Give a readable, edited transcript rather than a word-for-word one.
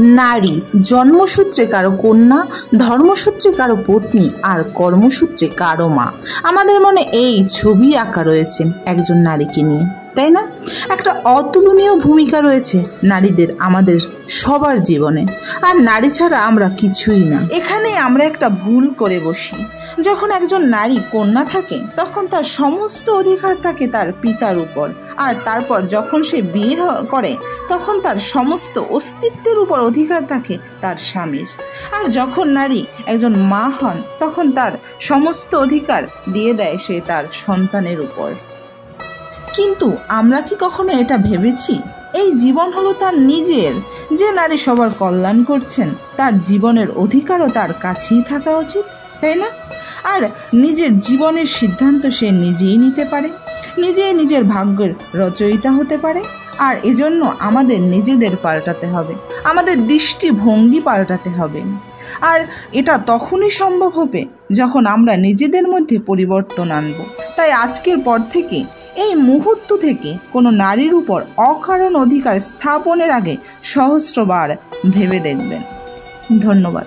নারী জন্মসূত্রে কারো কন্যা, ধর্মসূত্রে কারো পত্নী, আর কর্মসূত্রে কারো মা। আমাদের মনে এই ছবি আঁকা রয়েছে একজন নারীকে নিয়ে, তাই না? একটা অতুলনীয় ভূমিকা রয়েছে নারীদের আমাদের সবার জীবনে, আর নারী ছাড়া আমরা কিছুই না। এখানে আমরা একটা ভুল করে বসি। যখন একজন নারী কন্যা থাকে তখন তার সমস্ত অধিকার থাকে তার পিতার উপর, আর তারপর যখন সে বিয়ে করে তখন তার সমস্ত অস্তিত্বের উপর অধিকার থাকে তার স্বামীর। আর যখন নারী একজন মা হন তখন তার সমস্ত অধিকার দিয়ে দেয় সে তার সন্তানের উপর। কিন্তু আমরা কি কখনো এটা ভেবেছি এই জীবন হলো তার নিজের? যে নারী সবার কল্যাণ করছেন তার জীবনের অধিকারও তার কাছেই থাকা উচিত, তাই না? আর নিজের জীবনের সিদ্ধান্ত সে নিজেই নিতে পারে, নিজেই নিজের ভাগ্যের রচয়িতা হতে পারে। আর এজন্য আমাদের নিজেদের পাল্টাতে হবে, আমাদের দৃষ্টিভঙ্গি পাল্টাতে হবে। আর এটা তখনই সম্ভব হবে যখন আমরা নিজেদের মধ্যে পরিবর্তন আনব। তাই আজকের পর থেকে, এই মুহূর্ত থেকে কোনো নারীর উপর অকারণ অধিকার স্থাপনের আগে সহস্রবার ভেবে দেখবেন। ধন্যবাদ।